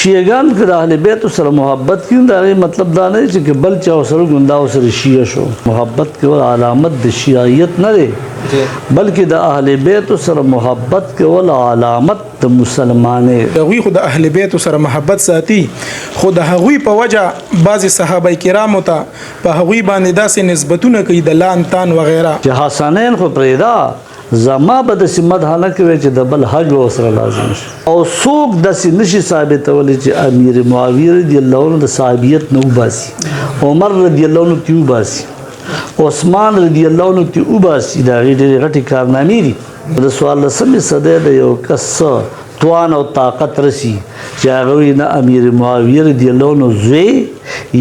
شیعگان که د اهل بیت سره محبت کوي دا مطلب دا نه چې بل چا سره ګندا سره شیعه شو. محبت کول علامت د شیعیت نه دی بلکې د اهل بیت سره محبت کول علامت د مسلمانۍ. هغوی خو د اهل بیت سره محبت ساتي خو د هغوی په وجه بعضې صحابه کرامو ته په هغوی باندې داسې نسبتونه کوي د لعن تان وغیره چې حسنین خو پرېږده زما به داسې مدح نه کوي چې د بل حج به ورسره لازم شي. او څوک داسې نشي ثابتولی چې امیر معاویه رضی الله عنه د صحابیت نه وباسي، عمر رضی الله عنه ترې وباسي، عثمان رضی الله عنه ترې وباسي. د هغې ډېرې غټې کارنامې دي. د 14مې صدۍ د یو کس توان او طاقت رسی چې هغه وایي نه امیر معاویه رضی الله عنه زوی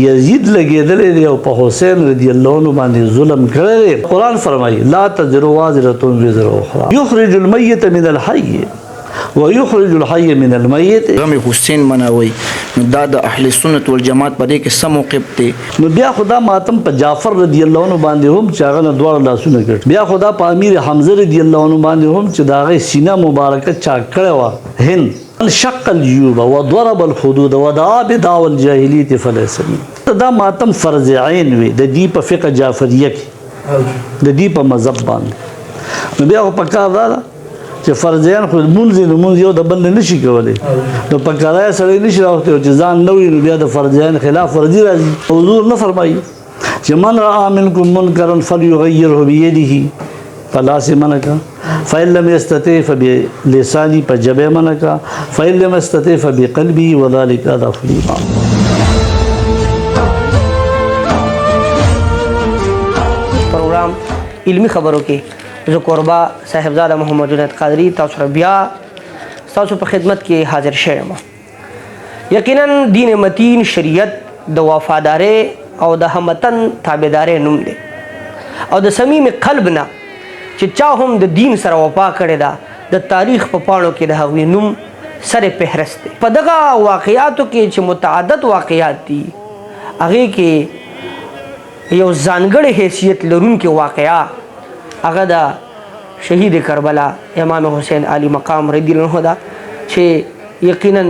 یزید لګېدلی دی او په حسین رضی الله عنه باندې ظلم کړی دی. قرآن فرمایي لا تزر وازرة وزر اخرى یخرج المیت من الحی ويخرج الحي من الميت. غم حسین مناوي نو دا د اهل سنت والجماعت په دې کې سم موقف دی. نو بیا خدا ماتم په جعفر رضی الله عنه باندې هم چې هغه نه دواړه لاسونه کړ. بیا خدا په امیر حمزه رضی الله عنه باندې هم چې د هغې سینه مبارکه چاک کړې وه. هند شق الجیوب وضرب الحدود ودعا بدعوى الجاهلیة فلیس منهم. دا ماتم فرض عین وي د دې په فقه جعفریه کې د دې په مذهب باندې. نو بیا خو پکار دا ده چې فرضیان خو لمونځ نو مونځ یو د بل نه نشي کولی. نو په کرایه سړی نشي راوښتی او چې ځان نه وي نو بیا د فرضیان خلاف ورزي راځي. حضور نه فرمایي چې من رأى منکم منکرا فلیغیره بیده په لاس یې منع کړه، فإن لم یستطع فبلسانه په ژبه یې منع کړه، فإن لم یستطع فبقلبه وذلک اضعف الایمان. پروګرام علمی خبرو کې زه قربا صاحبزاده محمد جنید قادری تاسو سره بیا ستاسو په خدمت کې حاضر شوی یم. یقینا دین متین شریعت د وفادارۍ او د هموطن تابعدارۍ نوم دی او د صمیم قلب نه چې چا هم د دین سره وفا کړې ده د تاریخ په پاڼو کې د هغوی نوم سر فهرست دی. په دغه واقعاتو کې چې متعدد واقعات دي هغې کې یو ځانګړی حیثیت لرونکې واقعه هغه د شهید کربلا امام حسین علی مقام رضی الله عنه ده چې یقینا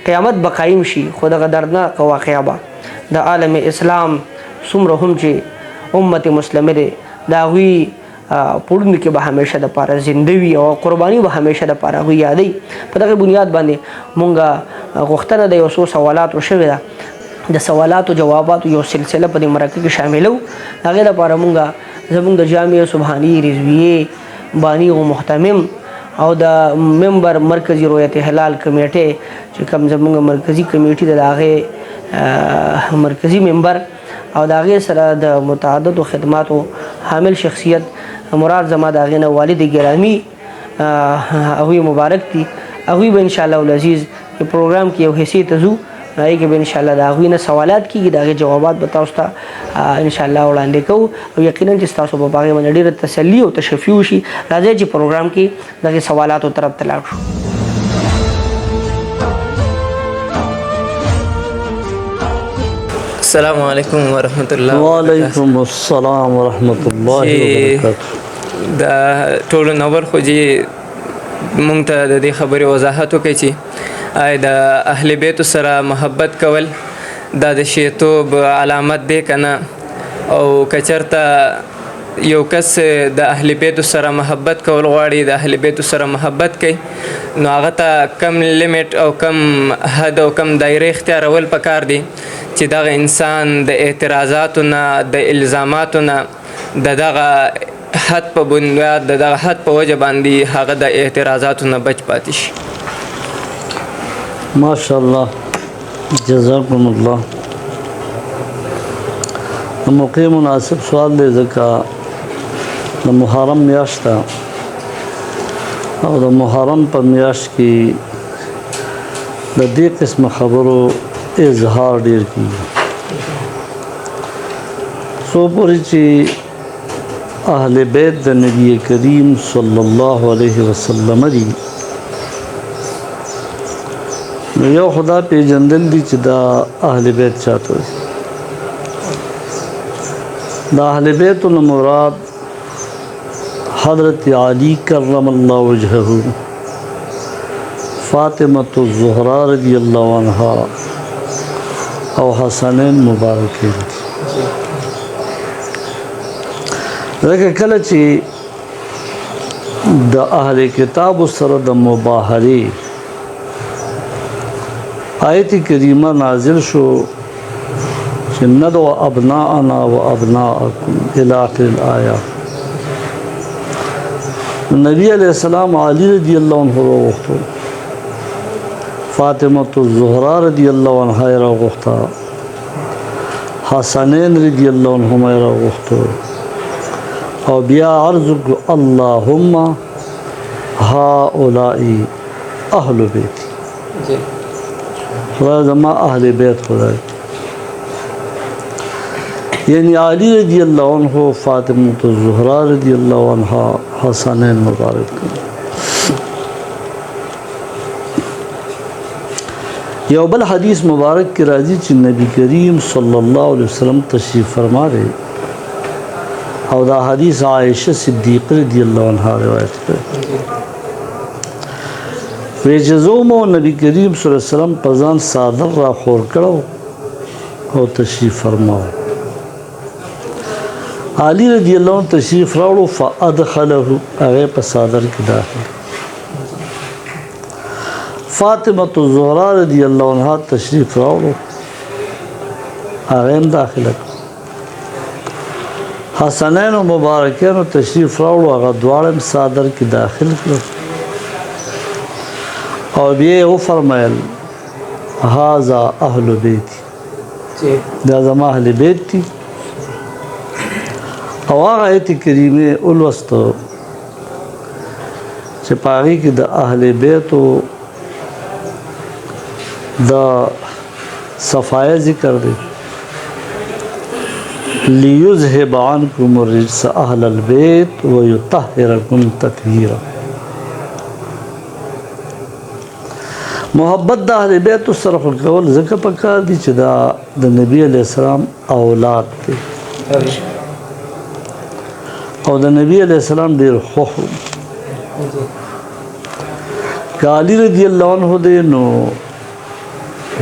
قیامت به قایم شي. خو دغه دردناکه واقعه به د عالم اسلام څومره هم چې امت مسلمه دی د هغوی پوړنو کې به همیشه دپاره زنده وي او قرباني به همیشه دپاره هغوی یادوي. په دغه بنیاد باندې مونږ غوښتنه د یو څو سوالاتو شوې ده د سوالاتو جواباتو یو سلسله په دې مرکه کې شاملو. هغې لپاره مونږ زمونږ د جامع سبحانی رضویې بانی و محتمم او د ممبر مرکزی رویت هلال کمیټې چې کوم زمونږ مرکزی کمیټې د هغې مرکزی ممبر او د هغې سره د متعددو خدماتو حامل شخصیت مراد زما د هغې نه والد ګرامی هغوی مبارک دي. هغوی به انشاءالله العزیز په پروګرام کې یو حصې ته ځو هغې کې به انشاءالله د هغوی نه سوالات کېږي د هغې جوابات به تاسو ته انشاءالله وړاندې کوو او یقینا چې ستاسو به په هغې باندې ډېره تسلي او تشفي وشي. راځئ چې پروګرام کې د هغې سوالاتو طرف ته لاړ شو. السلام علیکم ورحمت الله وعلیکم السلام ورحمت الله وبرکاته. د ټولو نور خو چې مونږ ته د دې خبرې وضاحت وکړئ چې آیا د اهل بیتو سره محبت کول دا د شیعتوب علامت دی که نه، او که چېرته یو کس د اهل بیتو سره محبت کول غواړي د اهل بیتو سره محبت کوي نو هغه ته کم لیمټ او کم حد او کم دایره اختیارول پکار دي چې دغه انسان د اعتراضاتو نه د الزاماتو نه د دغه حد په بنیاد د دغه حد په وجه باندې هغه د اعتراضاتو نه بچ پاتې شي. ماشاءالله جزاکم الله. د موقع مناسب سوال دی ځکه د محرم میاشت ده او د محرم په میاشت کې د دې قسم خبرو اظهار ډیر کیږي څو پورې چې اهل بیت د نبی کریم صلی الله علیه وسلم دي نو یو خدا پیژندل دي چې دا اهل بیت چاته دي. دا اهل بیت نو مراد حضرت علی کرم الله وجهه، فاطمة الزهرا رضی اللہ عنہ او حسنین مبارکین لکه کله چې د اهل کتاب سره د مباهرې آیت کریمه نازل شو چې ندعو ابناءنا و ابناءکم الى آخر الآیه نبی علیہ السلام علی رضی اللہ عنہ وغوښتو فاطمة الزهرا رضی اللہ عنہ وغوښتا حسنین رضی اللہ عنہما وغوښتو او بیا عرض کو اللهم هؤلاء اهل بیتی خدا زما اهل بیت خدا یعنی علی رضی اللہ عنہ فاطمة الزہرا رضی اللہ عنہ حسنین مبارک یو بل حدیث مبارک کی راضی چی نبی کریم صلی اللہ علیہ وسلم تشریف فرما رہے او دا حدیث عائشہ صدیق رضی اللہ عنہ روایت کرے ویجزومو نبی کریم صلی اللہ علیہ وسلم پزان صادر را خور کرو او تشریف فرماو علی رضی اللہ عنہ تشریف راوڑو فادخلہو اغیب صادر کی داخل فاطمة الزہرا رضی اللہ عنہ تشریف راوڑو اغیم داخل حسنین و مبارکین و تشریف راوڑو اغا دوارم صادر کی داخل کرو اور یہ او فرمائل هذا اہل بیتی دا زما اہل بیت تھی او آغا آیت کریمه الوستو چه پاگی کی دا اہل بیتو دا صفائے ذکر دے لیذهب عنکم الرجس اہل البیت ویطہرکم تطہیرا محبت دا اہل بیت سره کول ځکه پکار دي چې دا د نبی علیہ السلام اولاد دي او د نبی علیہ السلام ډیر خوښ علی رضی اللہ عنہ دے نو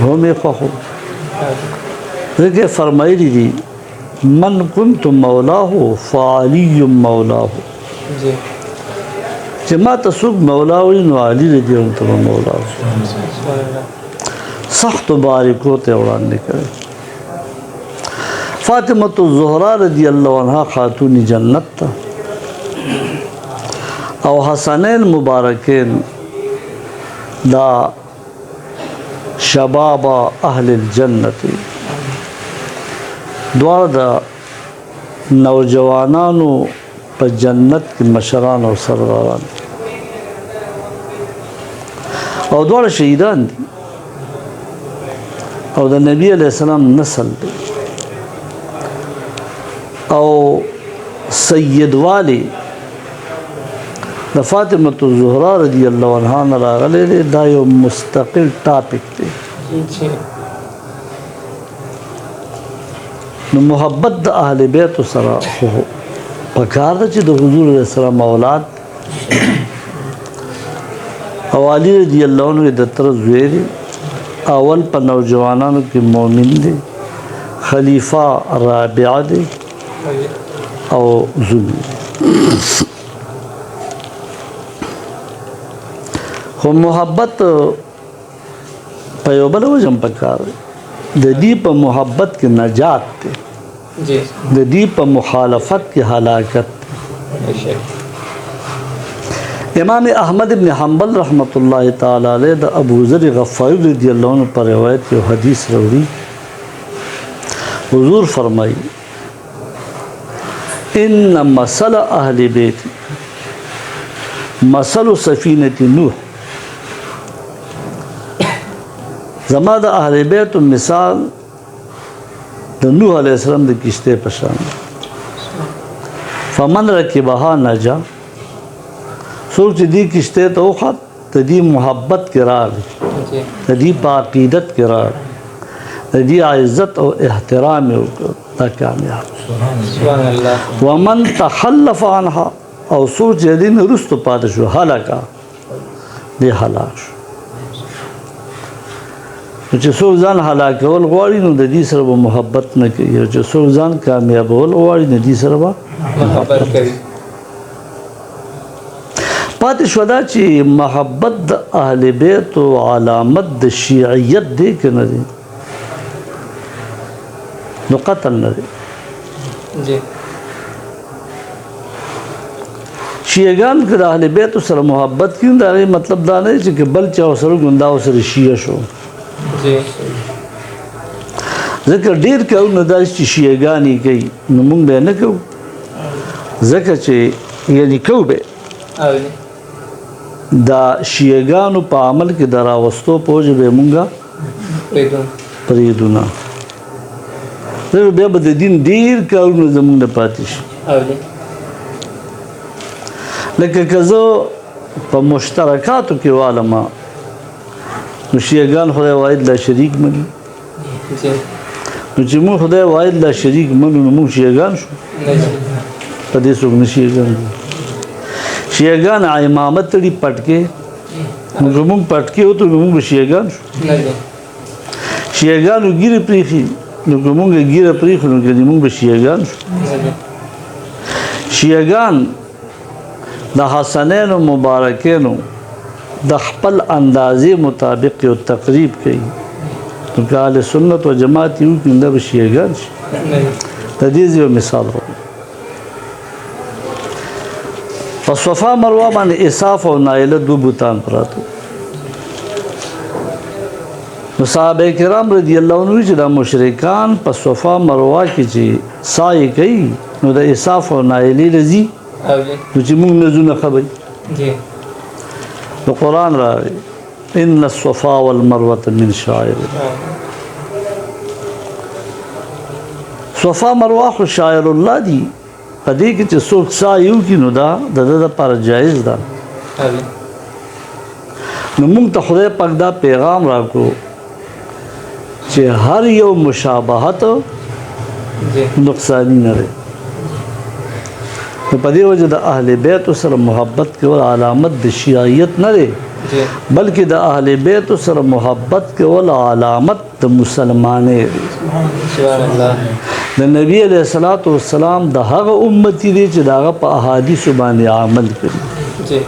هم خوښ ځکه فرمایلی دي من كنت مولاه فعلی مولاه چې ما تسوق مولاوی نو علی رضی اللہ عنہ مولا سخت باریکو ته وړاندې کړ فاطمة الزہرا رضی اللہ عنہ خاتون جنت تا او حسنین مبارکین دا شباب اہل الجنت دوار دا نوجوانانو پا جنت کی مشران و سرداران او دوار شہیدان دی او دا نبی علیہ السلام نسل دی او سید والی دا فاطمة الزہرا رضی اللہ عنہ نراغلے دے دا یو مستقل ٹاپک دے نو محبت دا اہل بیت سرا پکار دا چی دا حضور علیہ السلام اولاد او علی رضی اللہ عنہ دا طرز ہوئے دے اول پا نوجوانانو کی مومن دے خلیفہ رابعہ دے او ظلم خو محبت په یو بل وجم پکار د دې په محبت کې نجات دی د دې په مخالفت کې هلاکت امام احمد ابن حنبل رحمت اللہ تعالی علیہ د ابو ذر غفاری رضی اللہ عنہ پر روایت کی حدیث روی حضور فرمائی ان مثل اہل بیت مثل سفینۃ نوح زما د اهل بیت مثال د نوح علیہ السلام د کشته پشان فمن رکبها نجا څوک چې دی کشته ته وخت د دې محبت کې راغی د دې په عقیدت کې راغی د دې عزت او احترام یې وکړ دا کامیاب سبحان الله ومن تخلف عنها او څوک چې دین رستو پاتې شو هلاکا دی هلاک شو چې څوک ځان هلاکول غواړي نو د دې سره به محبت نه کوي او چې څوک ځان کامیابول غواړي نو دې سره به محبت کوي. پاتې شو دا چې محبت د اهل بیت او علامت د شیعیت دی که نه دی نو قتل نه دی. جی شیعگان که د اهل بیت سره محبت کوي دا غي مطلب دا نه چې که بل چا سره ګندا سره شیعه شو. جی ځکه ډیر کارونه داسې چې شیعګانې کوي نو موږ به نه کوو ځکه چې یعنې کوو به اولي دا شیعګانو په عمل کې د راوستو په وجه به مونږه پریدون پرېږدو نه ځکه بیا به د دین ډېر کارونه زموږ نه پاتې شي. اولي لکه که زه په مشترکاتو کې والمه نو شیعګان خدای واحد لا شریک مني جی نو چې مونږ خدای واحد لا شریک منو نو مونږ شیعګان شو نه جی په دې څوک نه شیعګان دي. شیعګان امامت تړي پټکې نو که مونږ پټکې وتو نو مونږ به شیعګان شو. نه جی شیعګانو ګیرې پرېښي نو که مونږ ګیره پرېښو نو که مونږ به شیعګان شو. نه جی شیعګان د حسنینو مبارکینو د خپل اندازې مطابق یو تقریب کوي نو که اهل سنت و جماعت یو کې دا به شیعګان شي. نه جی د دې یو مثال وو په صفا مروه باندې اساف او نایله دو بوتان پراته نو صحابه کرام رضی الله عنهم چې د مشرکان په صفا مروه کې چې سعی کوي نو د اساف او نایلې لذي اولي نو چې موږ نزونه خبري جی د قرآن راغی ان الصفا والمروه من شعائر صفا مروه خو شاعر الله دي په دې کې چې څوک سعی وکړي نو دا د ده لپاره جایز ده. اولي نو موږ ته خدای پاک دا پیغام راکړو چې هر یو مشابهت جی نقصانی نه دی. نو په دې وجه د اهل بیت سره محبت کول علامت د شیعیت نه دی جی بلکې د اهل بیت سره محبت کول علامت د مسلمانۍ دی. سبحان الله د نبی علیه الصلاۃ والسلام د هغه امتی دی چې د هغه په احادیثو باندې عمل کوي. جی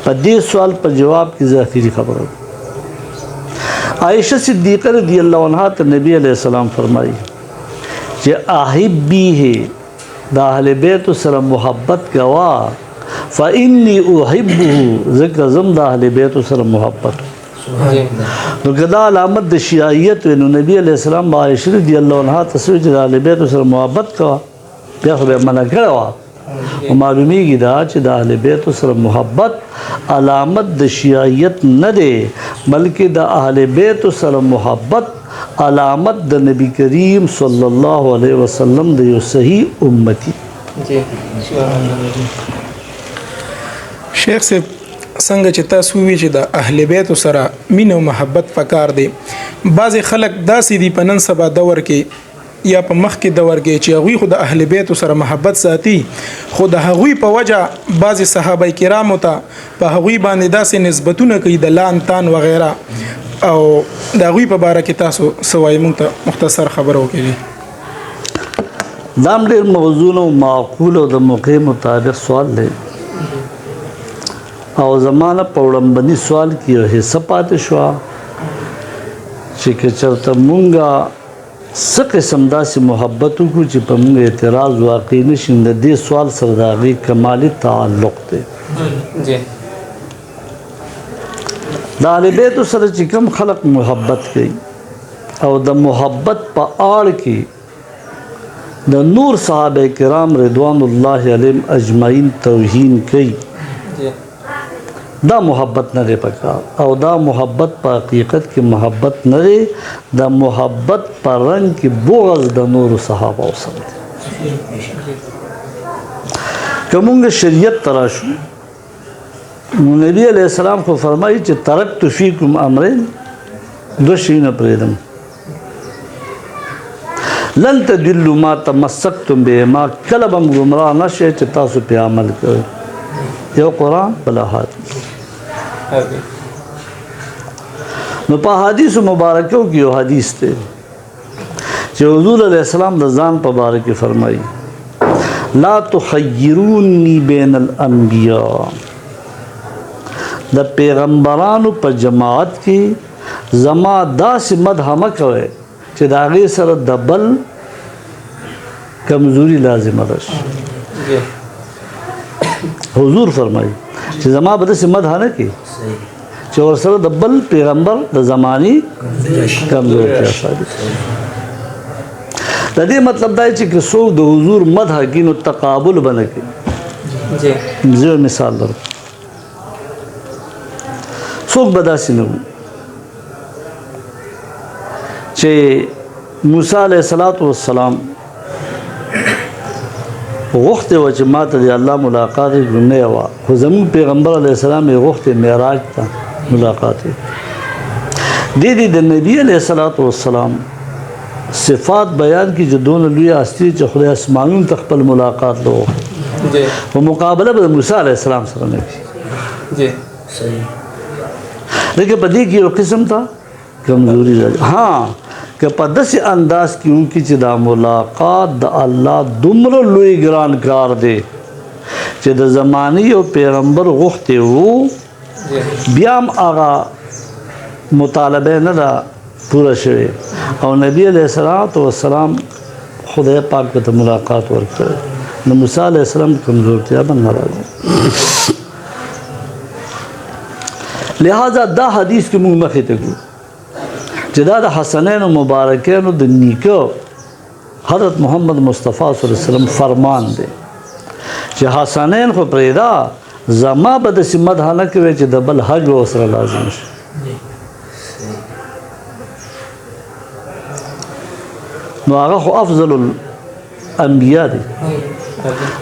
په دې سوال په جواب کې زه اخري خبره عائشہ صدیقہ رضی الله عنها ته نبی علیہ السلام فرمایي چې احبیه د اهل بیت سره محبت کوا فإني احبه ذکر زم د اهل بیت سره محبت جی نو کدا علامت د شیعیت نو نبی علیہ السلام عائشہ رضی الله عنها ته چې د اهل بیت سره محبت کوا بیا خو به منع کړو او معلومیږي دا چې د اهل بیت سره محبت علامت د شیعیت نه دی بلکې د اهل بیت سره محبت علامت د نبی کریم صلی الله علیه وسلم د یو صحیح امتی. جی سبحان الله شیخ صاحب څنګه چې تاسو وی چې د اهل بیت سره مینه او محبت پکار دی بعض خلک داسې دي په نن سبا دور کې یا په مخ کې دور کې چې هغوی خو د اهل بیت سره محبت ساتي خو د هغوی په وجه بعض صحابه کرامو ته په هغوی باندې داسې نسبتونه کوي د لعن تان وغیره او د هغوی په باره کې تاسو څه وایي موږ ته مختصر خبره وکړئ. دا هم ډېر موزون او معقول او د موقع مطابق سوال دی او زمانه په وړاندې سوال کې یو حصه پاتې شوه چې که چېرته مونږه څه قسم داسې محبت وکړو چې په موږ اعتراض واقع نه شي د دې سوال سره د هغې کمالي تعلق دی. جی د اهل بیتو سره چې کوم خلق محبت کوي او د محبت په آړ کې د نور صحابه کرام رضوان الله علیهم اجمعین توهین کوي جی دا محبت نه دی پکار او دا محبت په حقیقت کې محبت نه دی د محبت په رنګ کې بغض د نور صحابه سره دی. که مونږ شریعت تراشو نبی علیہ السلام خو فرمایي چې ترکت فیکم امرین دو شیونه پرېږدم لن تدلوا ما تمسکتم بهما کله به ګمراه نه شئ چې تاسو پې عمل کوئ یو قرآن بل حدیث. نو په حدیث مبارکو کې یو حدیث دی چې حضور علیه السلام د ځان په باره کې فرمایي لا تخیرونی بین الانبیاء د پیغمبرانو په جماعت کې زما داسې مدح مه کوئ چې د هغې سره د بل کمزوري لازمه راشي حضور فرمایي چې زما به داسې مدح نه کوي چې ورسره د بل پیغمبر د زماني کمزورتیا ثابت د دې مطلب دا چې څوک د حضور مدح کوي نو تقابل به نه کوي زه مثال درکړم څوک به داسې نه وي چې موسی علیه السلام غوښتې وه چې ما ته د الله ملاقات نه وه خو زموږ پیغمبر علیه السلام یې غوښتې معراج ته ملاقات دې د نبي علیه السلام صفات بیان کی چې دونه لوی هستی چې خدای اسمانونو ته خپل ملاقات له وغوښته په مقابله به د موسی علیه السلام سره نه کړي لیکن په دې کې یو قسم ته کمزوري راځي ها که په داسې انداز کې وکړي چې دا ملاقات د الله دومره لوی ګران کار دی چې د زمانې یو پیغمبر غوښتې وو بیا هم هغه مطالبه نه ده پوره شوې او نبی علیه السلام خدای پاک ته ملاقات ورکړه نو موسی علیه السلام کمزورتیا به نه راځي لہذا دا حدیث کې موږ مخې ته کړو چې دا د حسنینو مبارکینو د نیکه حضرت محمد مصطفی صلی الله علیه وسلم فرمان دی چې حسنین خو پرېږده زما به داسې مدح نه کوي چې د بل حج به ورسره لازم شي نو هغه خو افضل الانبیا دی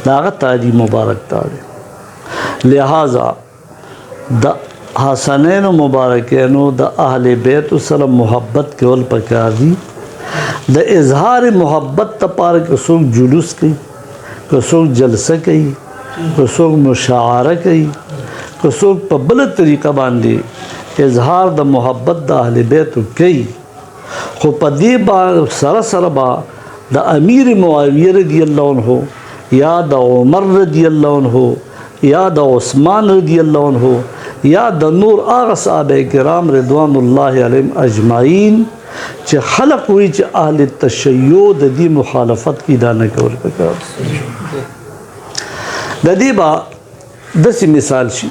دا هغه تعلیم مبارک تا دی لہذا د حسنین مبارکینو د اهل بیت سره محبت کول پکار دي د اظهار محبت لپاره که څوک جلوس کوي که څوک جلسه کوي که څوک مشاعره کوي که څوک په بله طریقه باندې اظهار د محبت د اهل بیتو کوي خو په دې با سره به د امیر معاویه رضی الله عنه یا د عمر رضی الله عنه یا د عثمان رضی الله عنه یا د نور هغه صحابه کرام رضوان الله علیهم اجمعین چې خلق وي چې اهل تشیع د دې مخالفت کی دا نه کول پکار د دې با داسې مثال شي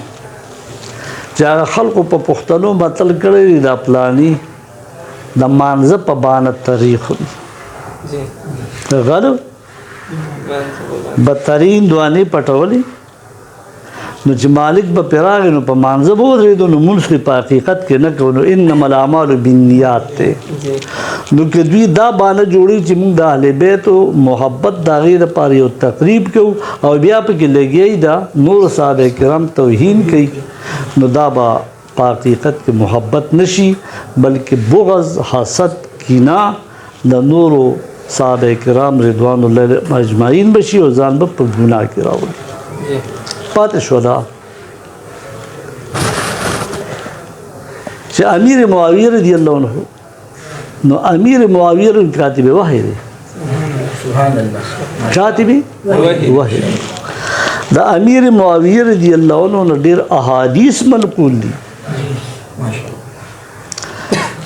چې هغه خلقو په پښتنو متل کړی دا پلانی د مانزه په بانه تاریخ غلو بدترین دوانی پټولی نو چې مالک به پیراغی نو په مانزه به ودرېدو نو مونځ خو په حقیقت کې نه کوو نو انما الاعمال بالنیات دی نو که دوی دا بانه جوړي چې موږ د اهل بیتو محبت د هغې دپاره یو تقریب کوو او بیا پکې لګیایي دا نور صحابه کرام توهین کوي نو دا به په حقیقت کې محبت نشي بلکې بغض حسد کینه د نورو صحابه کرام رضوان الله اجمعین بشي او ځان به په ګناه کې راولي پاتې شو دا چې امیر معاویه رضی الله عنه نو امیر معاویه کاتب وحی دی کاتب وحی د امیر معاویه رضی الله عنه ډېر احادیث منقول دي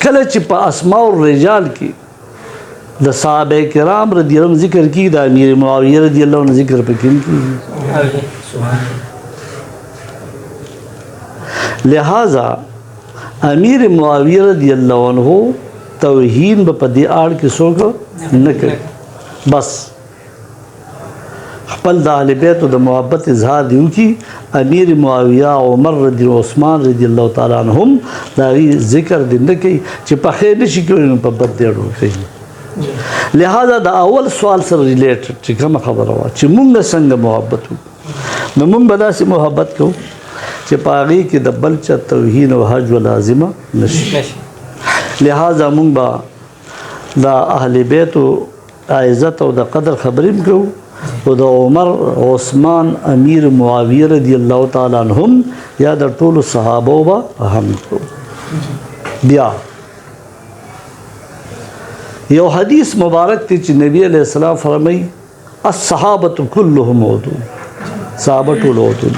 کله چې په اسماء الرجال کې د صحابه کرام رضی الله عنهم ذکر کی د امیر معاویه رضی الله عنه ذکر پکې لہذا امیر معاویه رضی الله عنه توهین به په دې اړ کې څوک نه کوي بس خپل د اهل بیت د محبت اظهار دی کی امیر معاویه عمر رضی عثمان رضی الله تعالی عنهم دا ذکر دې نه کوي چې په خیر نشي کوي په بد دی کوي لہذا د اول سوال سره ریلیټډ چې کوم خبره وا چې مونږ څنګه محبت وکړو نو مونږ به داسې محبت کوو چې په هغې کې د بل چا توهین او حج و لازمه نشي لہذا مونږ به د اهل بیتو عزت او د قدر خبرې هم کوو او د عمر عثمان امیر معاویه رضی الله تعالی عنهم یا د ټولو صحابو به هم کوو بیا یو حدیث مبارک تی چې نبی علیہ السلام فرمای الصحابة كلهم عدول صحابه ټول عدول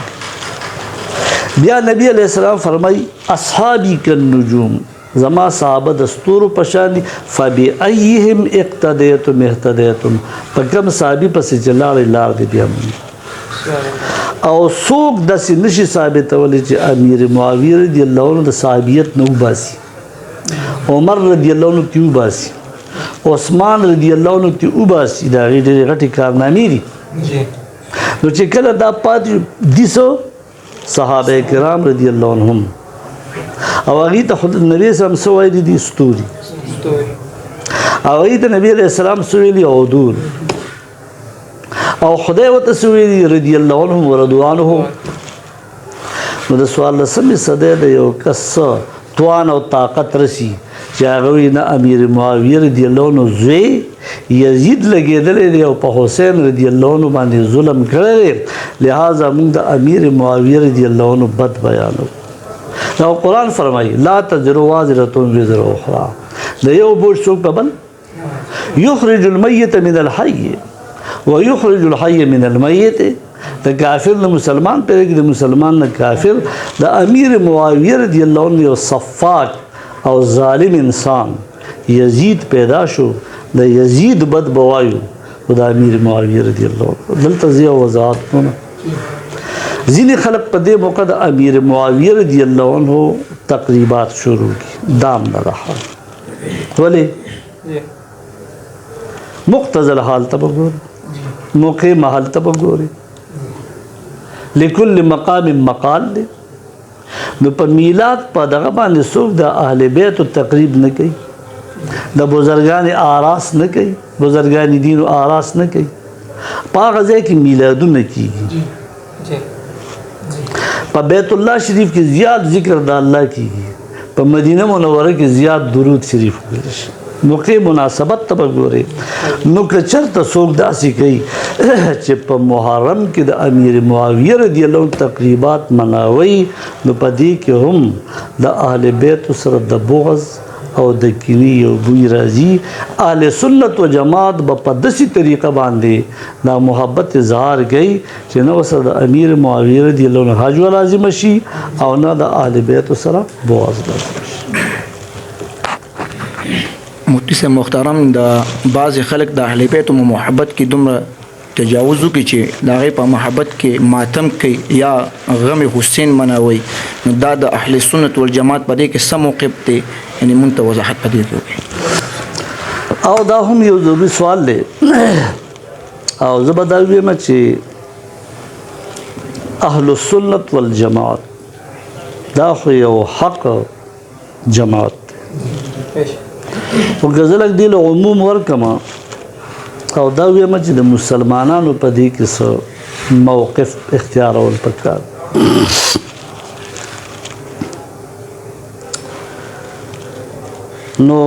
بیا نبی علیہ السلام فرمای اصحابی کالنجوم زما صحابه د ستورو پشان دي فبأيهم اقتديتم اهتديتم په کوم صحابي پسې جلال لار دي بیا او څوک داسې نشي ثابتولی چې امیر معاویه رضی الله عنه د صحابیت نه وباسي عمر رضی الله عنه تی وباسي عثمان رضی الله عنه تی وباسي دا ډېرې غټې کارنامې دي نو چې کله دا پاتې دي صحابه کرام رضی الله عنهم او هغې ته خود نبی اسلام څه ویلي دي ستوري او هغې ته نبی علیه السلام څه ویلي عدول او خدای ورته څه ویلي رضی الله عنهم ورضوا عنه نو د څوارلسمې صدۍ د یو کس توان او طاقت رسي چې هغه وایي نه امیر معاویه رضی الله عنه زوی یزید لګېدلی دی او په حسین رضی الله عنه باندې ظلم کړی دی لہذا موږ د امیر معاویه رضی الله عنه بد بیانو نو قرآن فرمایي لا تزر وازرة وزر اخرى د یو بوج څوک په بل یخرج المیت من الحی ويخرج الحي من الميت د کافر نه مسلمان پیدا د مسلمان نه کافر د امیر معاویه رضی الله عنه یو صفاک او ظالم انسان یزید پیدا شو د یزید بد بوایو او د امیر معاویه رضی الله عنه دلته زیو وضاحت کوم ځینې خلک په دې موقع د امیر معاویه رضی الله عنه تقریبات شروع کی دام نه راځي ولې مقتضى الحال تبغور موقع محل تبغور لكل مقام مقال دی نو په میلاد په دغه باندې څوک د اهل بیت تقریب نه کوي د بزرګان آراس نه کوي بزرګان دین آراس نه کوي په هغه ځای کې میلادونه کیږي په بیت الله شریف کې زیات ذکر د الله کیږي په مدینه منوره کې زیات درود شریف ویل شي موقع مناسبت ته وګورئ نو که چېرته څوک داسې کوي چې په محرم کې د امیر معاویه رضی الله عنه تقریبات مناوي نو په دې کې هم د اهل بیت سره د بغض او د کینې یو بوی راځي اهل سنت و جماعت به په داسې طریقه باندې دا محبت اظهار کوي چې نه ورسره د امیر معاویه رضی الله عنه حج لازم شي او نه د اهل بیت سره بغض لازم شي مفتی صاحب محترم د بعض خلک د اهل بیت محبت کې دومره تجاوز وکړي چې د هغې په محبت کې ماتم کوي یا غم حسین مناوي نو دا د اهل سنت والجماعت په دې کې څه موقف دی یعنې مونږ ته وضاحت په دې کې وکړي او دا هم یو ضروري سوال دی او زه به دا ویم چې اهل السنت والجماعت دا خو یو حق جماعت او که زه لږ دې له عموم ورکمه او دا ویم چې د مسلمانانو په دې کې څه موقف اختیارول پکار نو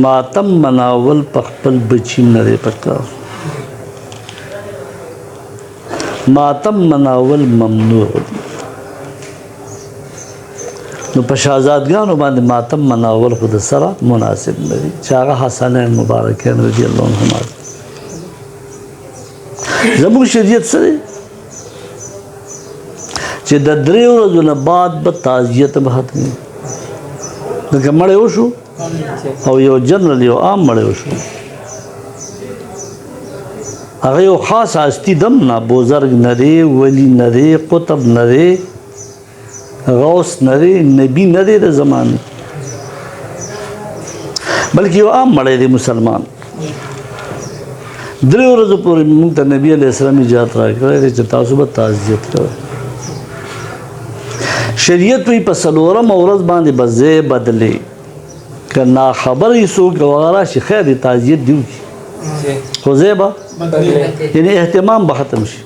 ماتم مناول په خپل بچی نه دی پکار ماتم مناول ممنوع دی نو په شهزادګانو باندې ماتم مناول خود سره مناسب نه دي چې هغه حسنین مبارکین رضی الله عنهما زموږ شریعت سره چې د درې ورځو نه بعد به تعزیت به ختمي دغه مړ وشو او یو جنرال یو عام مړ وشو هغه یو خاص هستی دم نه بزرگ نه دی ولی نه دی قطب نه دی غوث نه دی نبی نه دی د زمانه بلکې یو عام مړی دی مسلمان درې ورځې پورې موږ ته نبی علیه السلام اجازت راکړی دی چې تاسو به تعزیت کوئ شریعت وی په څلورمه ورځ باندې به ځای بدلې که ناخبر یې څوک وغیره شي خیر دی تعزیت دی وکړي خو ځای به یعنې اهتمام به ختم شي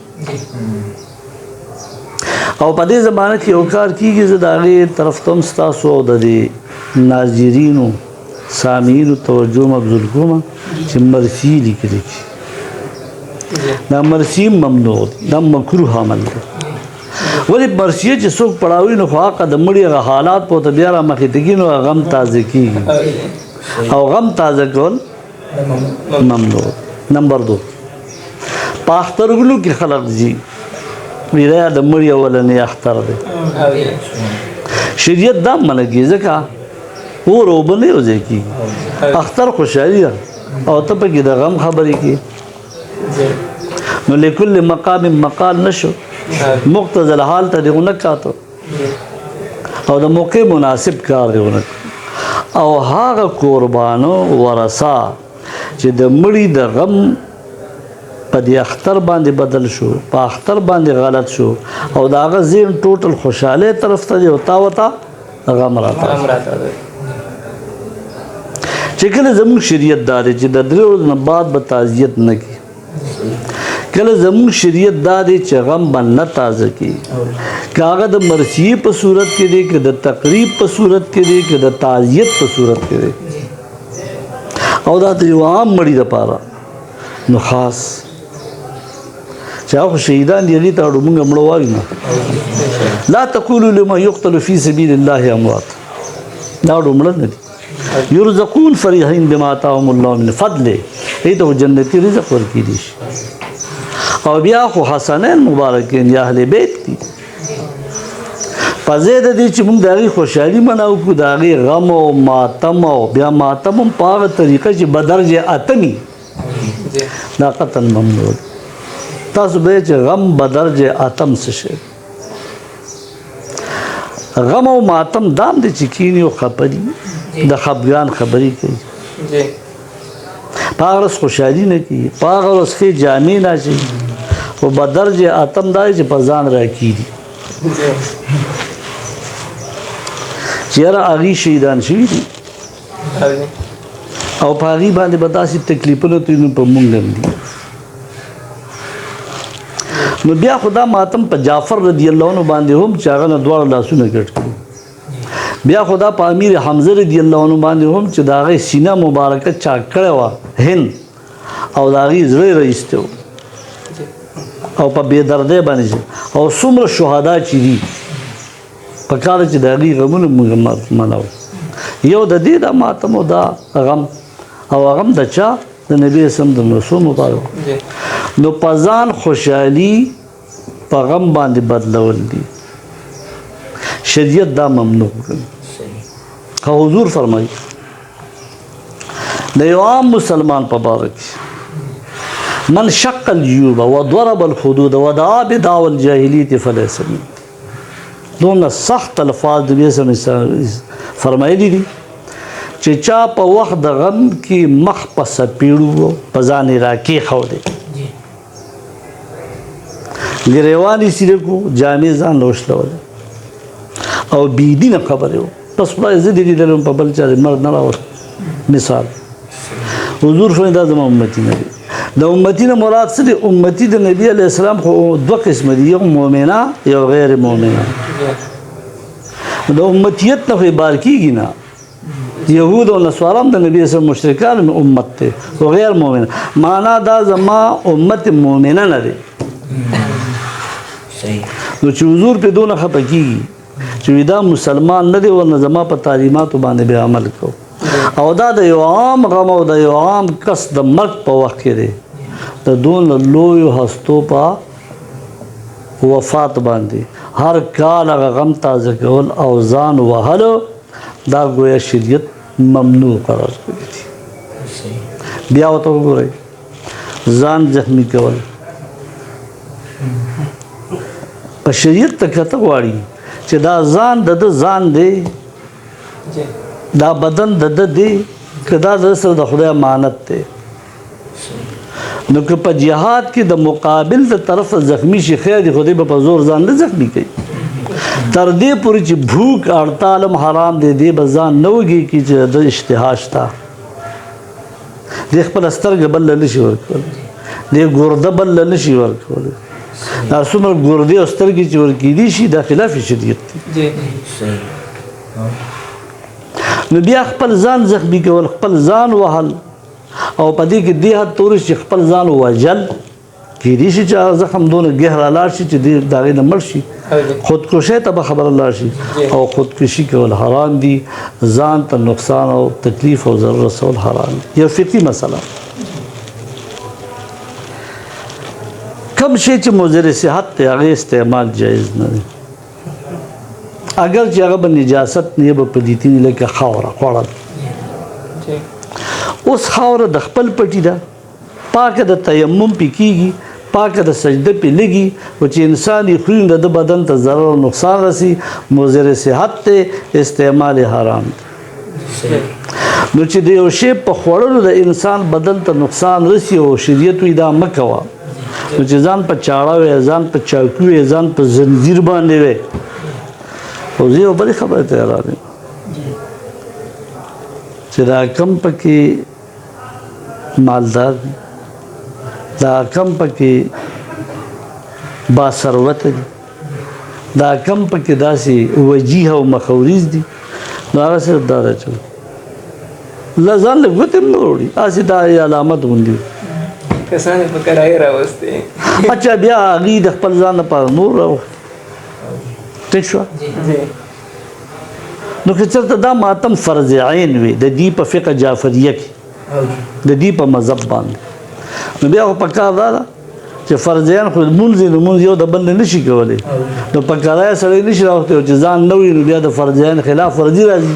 او په دې زمانه کې یو کار کېږي زه د هغې طرف ته هم ستاسو او د دې ناظرینو سامعینو توجه مبذول کومه چې مرثي لیکلی دا مرثي ممنوع دی دا مکروه عمل دی ولې مرثیه چې څوک پړاوي نو خو هغه د مړي هغه حالات په ته بیا رامخې ته کېږي نو هغه غم تازه کېږي او غم تازه کول ممنوع. نمبر 2 په اخترګلو کې خلق ځي ویرا د مړي اولنې اختر دی شریعت دا منع کوي ځکه اور اوبه نه یوځای کېږي اختر خوشحالي ده او ته پکې د غم خبرې کوي نو لکل مقام مقال نشو مقتضى الحال ته دی ونه کاته او د موقع مناسب کار دی ونه او هغه قربانو ورثه چې د مړي د غم په دې اختر باندې بدل شو په اختر باندې غلط شو او دا هغه ذهن ټوټل خوشاله طرف ته دی او تا وتا غم راته چې کله زموږ شریعت دار چې د 3 ورځې نه بعد به تعزیت نه کی کله زموږ شریعت دار چې غم باندې تازه کی کاغه د مرثیه په صورت کې دی که د تقریب په صورت کې دی که د تعزیت په صورت کې دی او دا د یو عام مړي لپاره نو خاص چې هغه شهیدان دي هغې ته اړو مونږ مړه وایو نه لا تقولوا لمن يقتل في سبيل الله اموات دا اړو مړه نه دي یرزقون فرحین بما آتاهم الله من فضله دې ته جنتي رزق ورکړي دي او بیا خو حسنین مبارکین یا اهل بیت دي په ځای د دې چې موږ د هغې خوشحالي مناو کړو د هغې غم او ماتم او بیا ماتم هم په هغه طریقه چې بدرجې اتمي دا قطعا ممنوع دی تاسو به چې غم بدرجې اتم څه شی غم او ماتم دام دی چې کینی او خپري د خپګان خبرې کوي په هغه ورځ خوشحالي نه کوي په هغه ورځ ښې جامې نه اچوي خو بدرجې اتم دا دی چې په ځان راکېږي چې یاره هغې شهیدان شوي دي او په هغې باندې به داسې تکلیفونه توی نو په مونږ هم دي نو بیا خو دا ماتم په جعفر رضی الله عنه باندې هم چې هغه نه دواړه لاسونه ګډ کړي بیا خو دا په امیر حمزه رضی الله عنه باندې هم چې د هغې سینه مبارکه چاک کړې وه هند او د هغې زړه یې رایستی و او په بېدردۍ باندې او څومره شهدا چې دي په کار چې د هغې غمونه موږ منو یو د دې دا ماتم او دا غم او غم د چا د نبی اسلام د نسو مبارک نو په ځان خوشحالي په غم باندې بدلول دي شریعت دا ممنوع کړي خو حضور فرمایي د یو عام مسلمان په باره کې من شق الجیوب وضرب الحدود ودعا بدعوى الجاهلیة فلیس منه دونه سخت الفاظ د نبی صلی الله علیه وسلم فرمایلی دي چې چا په وخت د غم کې مخ په سپیړو په ځان یې راکېښودې ګریوان یې څیرې کړو جامې ځان لوشلولې او بېدینه خبرې و بس خدای زه دې لیدلم په بل چا دې مرد نه راوړ مثال حضور فرمایي دا زما امتي نه دي د امتي نه مراد څه دی امتي د نبي علیه السلام خو 2 قسمه دي یو مؤمنه یو غیر مؤمنه د امتیت نه خو بار کېږي نه یهود او نصارا د نبی اسلام مشرکان امت ته او غیر مؤمن معنا دا زما امت مؤمنه نه دي نو چې حضور په دونه خپه کېږي چې دا مسلمان نه دی ورنه زما په تعلیماتو باندې به عمل کو او دا د یو عام غم او د یو عام کس د مرګ په وخت کې دی د دونه لویو هستو په وفات باندې هر کال هغه غم تازه کول او ځان وهلو دا گویا شریعت ممنوع قرار کړی دی بیا ورته وګورئ ځان زخمی کول په شریعت ته کته غواړي چې دا ځان د ځان دی دا بدن د دی که دا د سره د خدای امانت دی نو که په جهاد کې د مقابل د طرف زخمی شي خیر دی خدای به په زور ځان نه زخمی کوي تر دې پورې چې بھوک هړتال هم حرام دی دی به ځان نه وږي کې چې د اشتها شته دی خپله سترګه بل له نشي ورکولی دی ګرده بل له نشي ورکولی دا څومره ګردې او سترګې چې ورکېدي شي دا خلاف شریعت دی نو بیا خپل ځان زخمی کول خپل ځان وهل او په دې کې دې حد تورې چې خپل ځان وجل کېدای شي چې هغه زخم دونه ګهره لاړ شي چې د هغې نه مړ شي خودکشۍ ته به خبره لاړ شي او خودکشي کول حرام دي ځان ته نقصان او تکلیف او ضرر رسول حرام دي یو فقهي مسله کم شی چې مضر صحت دی هغې استعمال جایز نه دی اگر چې هغه به نجاست نه به پلیتي نه لکه خاوره خوړل اوس خاوره د خپل پټي ده پاکه د تیمم پې کېږي پاکه د سجده پې لګي او چې انسان یې خوري نو د بدن ته ضرر او نقصان رسي مضر صحت دی استعمال حرام دی نو چې د یو شی په خوړلو د انسان بدن ته نقصان رسي او شریعت وایي دا مه کوه نو چې ځان په چاړه وی ځان په چاقو وی ځان په زنځیر باندې وی خو زه یو بلې خبرې ته حیران یم چې دا کم پکې مالدار دي دا کم پکې باثروته دي دا کم پکې داسې وجیه او مخوریز دي نو هغه صرف دا راچوي ځان له ګوتې هم نه وړي هسې دا علامت غوندې کسان یې په کرایه راوستې اچھا بیا هغوی د خپل ځان لپاره نور راوښت ټیک شوه نو که چېرته دا ماتم فرض عین وي د دې په فقه جعفریه کې د دې په مذهب باندې نو بیا خو پکار دا ده چې فرض عین خو لمونځ نو مونځ یو د بل نه نشي کولی نو په کرایه سړی نشي راوښتی او چې ځان نه وي نو بیا د فرض عین خلاف ورزي راځي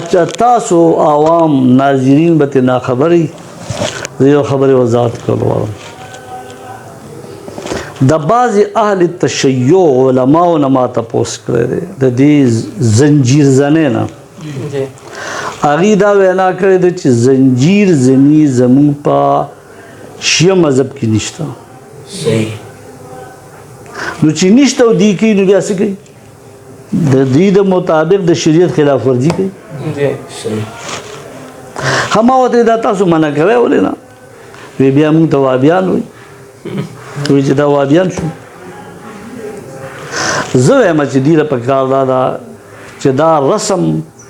اچھا تاسو عوام ناظرین به ترې ناخبرئ زه یو خبرې وضاحت کول غواړم د بعضې اهل تشیع علماو نه ما تپوس کړی دی د دې زنجیر زنې نه هغوی دا وینا کړې ده چې زنجیر زني زموږ په شیعه مذهب کې نشته نو چې نشته او دوی کوي نو بیا څه کوي د دوی د مطابق د شریعت خلاف ورزي کوي همه ورته دا تاسو منع کوئ ولې نه وی بیا موږ ته وهابیان وایي وایي چې دا وهابیان شو زه وایم چې دوی له پکار دا ده چې دا رسم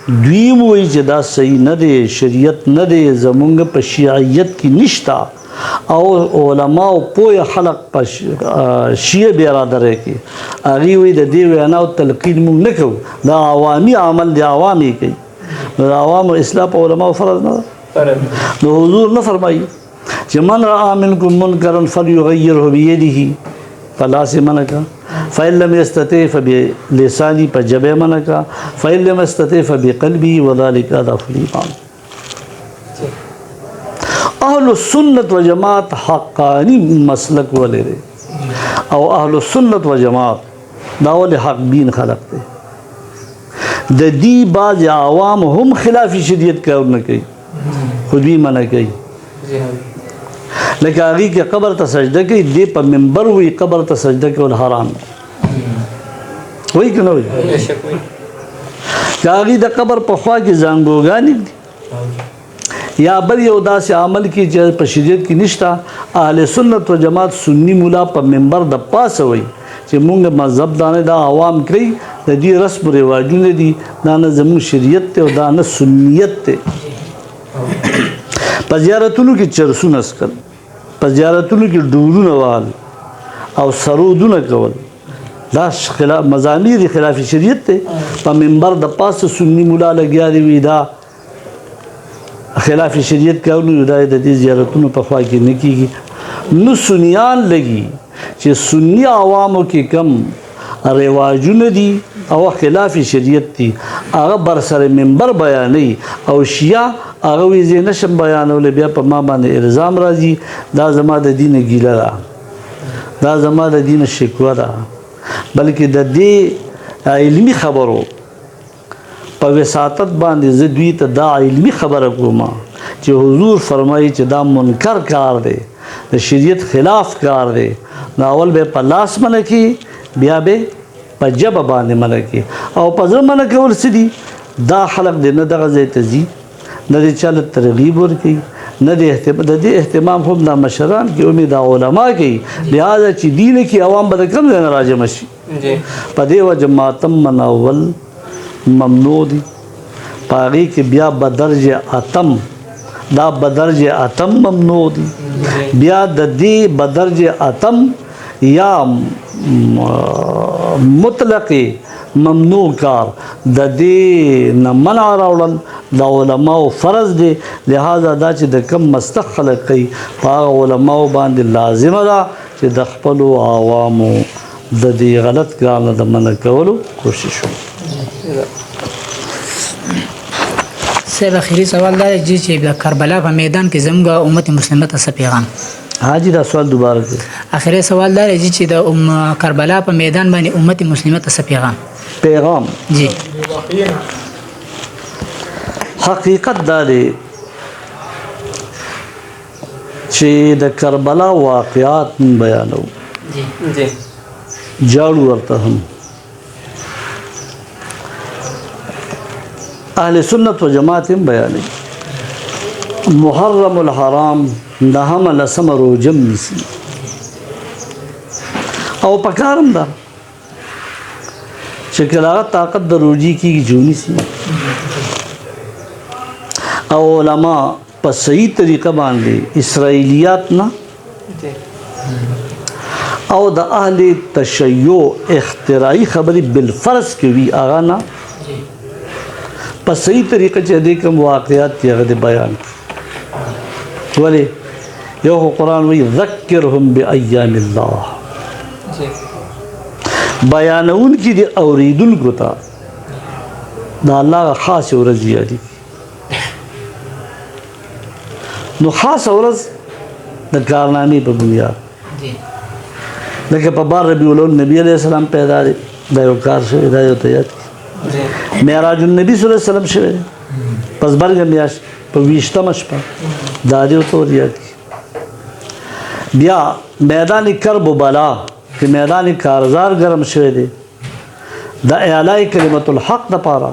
دوی هم وایي چې دا صحیح نه دی شریعت نه دی زمونږ په شیعیت کې نشته او علماو پوه خلق په شیعه برادری کې هغوی وایي د دې ویناو تلقین موږ نه کوو دا عوامي عمل دی عوام یې کوي نو د عوامو اصلاح په علماو فرض نه ده نو حضور نه فرمایي چې من رأى منکم منکرا فلیغیره بیده په لاس یې منع کړه فإن لم يستطع فبلسانه په ژبه یې منع کړه فإن لم يستطع فبقلبه وذلك أضعف الإيمان اهل السنت والجماعت حقانی مسلک ولې دی او اهل السنت والجماعت دا ولې حق بین خلق دی د دې بعض عوام هم خلاف شریعت کار نه کوي خود بھی منع کوي لکه هغوی کې قبر ته سجده کوي دی په منبر وي قبر ته سجده کول حرام وایي که نه وایي که هغوی د قبر په خوا کې زانګوګانې دي یا بل یو داسې عمل کې چې په شریعت کې نشته اهل سنت و جماعت سنی مولا په منبر د پاسه وایي چې مونږ مذهب دا نه دا عوام کوي د دې رسم و رواجونه دي دا نه زموږ شریعت دی او دا نه سنیت دی په زیارتونو کې چرسونه څکل په زیارتونو کې ډولونه وهل او سرودونه کول دا مزامیر خلاف شریعت دی په منبر د پاسه سنی مولا لګیا دی وي دا خلاف شریعت کولو دا د دې زیارتونو په خوا کې نه کېږي نو سنیان لګي چې سنی عوامو کې کم رواجونه دي او خلاف شریعت دي هغه بر سره منبر بیانوي او شیعه هغه وایي زه نشم بیانولی بیا په ما باندې الزام راځي دا زما د دینه ګیله ده دا زما د دینه شکوه ده بلکې د دې علمي خبرو په وساطت باندې زه دوی ته دا علمي خبره کوم چې حضور فرمایي چې دا منکر کار دی د شریعت خلاف کار دی نو اول به په لاس منع کړي بیا به په ژبه باندې منع کړي او په زړه منع کول څه دي دا خلق دی نه دغه ځای ته ځي نه د چا له ترغیب ورکوي نه د دې اهتمام هم دا مشران کې امید علما کوي لہذا چې دین کې عوام به د کم ځای نه راجمع شي په دې وجه ماتم مناول ممنوع دي په هغې کې بیا به درجه اتم دا بدرج اتم ممنوع دي بیا د دې بدرج اتم یا مطلق ممنوع کار د دې نه منع راوړل د علماو فرض دی لہذا دا چې د کم مستق خلق کوي په هغه علماو باندې لازمه ده چې د خپلو عوامو د دې غلط کار نه د منع کولو کوشش وکړي. صاحب اخیری سوال دا دی چې د کربلا په میدان کې زموږ امت مسلمه ته څه پیغام؟ حاجی دا سوال دوباره کړئ. اخیری سوال دا دی چې د کربلا په میدان باندې امت مسلمه ته څه پیغام؟ جی حقیقت دا دی چې د کربلا واقعات بیانو جی جاړو ورته هم اهل سنت و جماعت هم بیانوي محرم الحرام نهم لسم روجم نیسي او پکارم دا چې کله هغه طاقت د روجي کېږي چې ونیسي او علما په صحیح طریقه باندې اسرائیلیات نه او د اهل تشیع اختراعي خبرې بالفرض کوي هغه نه په صحیح طریقه چې د کوم واقعات دی هغه بیان ولی یو قرآن وی ذکرهم بایام الله بیانون کی دی اوریدونکو ته دا الله خاص ورځ یادي نو خاص ورځ د کارنامې په بنیاد لکه په بار ربیع الاول نبی علیہ السلام پیدا دی دا یو کار شوی دا یو ته یاد معراج النبی صلی الله علیه وسلم شوی پس برګ میاشت په 20مه شپه دا دی ته یاد بیا میدان کرب و بلا چې میدان کارزار ګرم شوی دی د اعلی کلمت الحق د پاره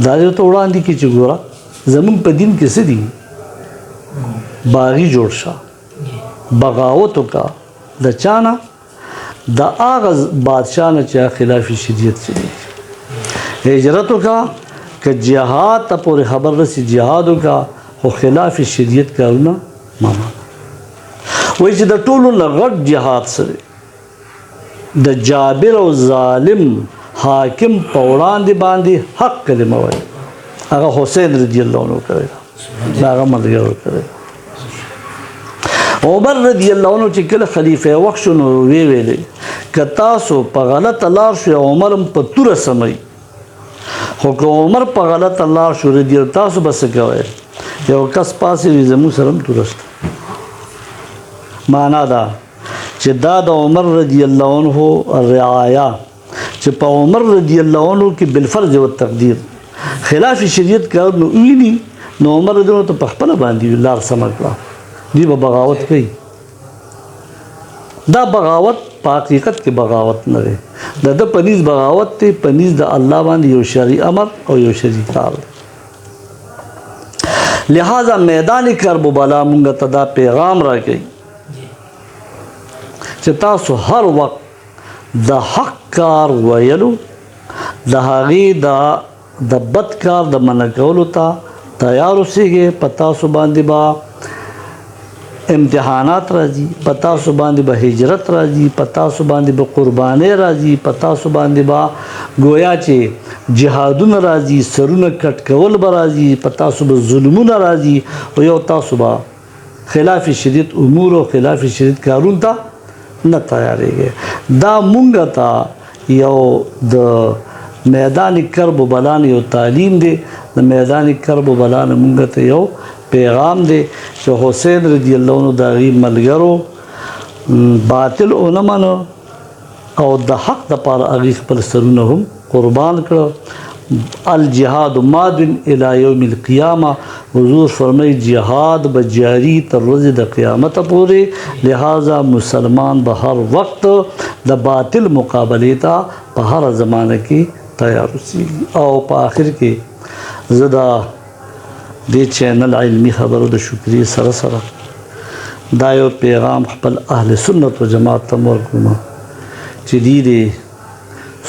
دا دی ته وړاندې کی چې ګوره زمون په دین کې څه دي باغی جوړ شه بغاوت کا د چانه د آغاز بادشاہ نه چا خلاف شریعت چلی هجرت کا کہ جہاد تا پورے خبر رسی جہاد کا خو خلاف شریعت کارونه ماما وای چې د ټولو لغړ جهاد سره د جابر او ظالم حاکم په وړاندې باندې حق کلمه وای هغه حسین رضی الله عنه کړی دا هغه ملګری کړی عمر رضی الله عنه چې کله خلیفہ وخت شو نو ویلې که تاسو په غلط لار شو عمر په تور سمي خو که عمر په غلط لار شو رضی الله تاسو بس کوي یو کس پاسې زمو سره تورست معنا دا چې دا د عمر رضی الله عنه رعایا چې په عمر رضی الله عنه کې بالفرض او تقدیر خلاف شریعت کار نو ویلی نو عمر رضی الله ته په خپل باندې لار سم کړه دی به بغاوت کوي دا بغاوت په حقیقت کې بغاوت نه دی د پنځ بغاوت ته پنځ د الله باندې یو شرعي امر او یو شرعي کار لہذا میدان کرب بلا مونږ ته دا پیغام راکړي چې تاسو هر وخت د حق کار ویلو د هغې د بد کار د منع کولو ته تیار اوسئ په تاسو باندې با امتحانات راځي په تاسو باندې به هجرت راځي په تاسو باندې به قرباني راځي په تاسو باندې به گویا چې جهادونه راځي سرونه کټ کول به راځي په تاسو به ظلمونه راځي او یو تاسو به خلاف شریعت امور او خلاف شریعت کارون ته نه تیارېږي دا مونږ ته یو د میدان کرب و بلان یو تعلیم دی د میدان کرب و بلان مونږ ته یو پیغام دی چې حسین رضی الله عنه د هغې ملګرو باطل ونه منو او د حق دپاره هغې خپل سرونه هم قربان کړه الجهاد ماد الی یوم القیامه حضور فرمایي جهاد به جاری تر ورځې د قیامت پورې لہذا مسلمان به هر وخت د باطل مقابلې ته په هر زمانه کې تیار اوسي او په آخر کې زه دا دې چینل علمی خبرو د شکریې سره سره دا یو پیغام خپل اهل سنت و جماعت ته ورکوم چې دې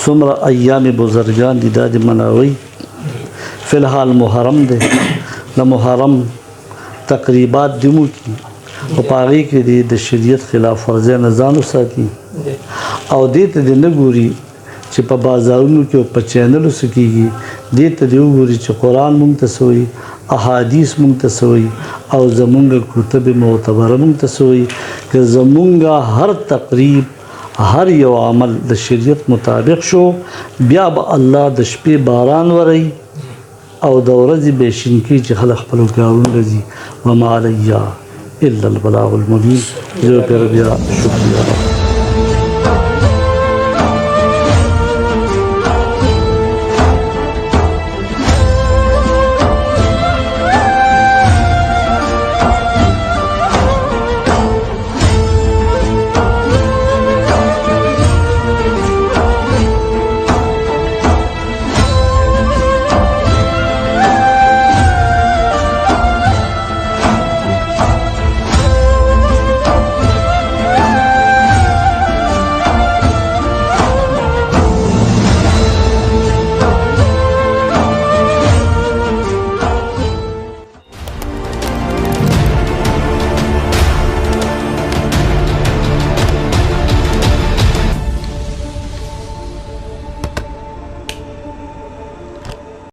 څومره ایام بزرګان دي دا دې مناوئ فی الحال محرم دی د محرم تقریبات دمو کی او پاغي کې د شریعت خلاف ورزي نه ځان وساتي او دې ته د نګوري چې په بازارونو کې او په چینلو سکیږي دې ته دی وګوري چې قران مونږ ته سوی احادیث مونږ ته سوی او زمونږ کتب معتبره مونږ ته سوی که زمونږ هر تقریب هر یو عمل د شریعت مطابق شو بیا به الله د شپې باران وري او د ورځې به شینکی چې خلک خپل کارونه لري وما علیا الا البلاغ المبین زه پر بیا شکریہ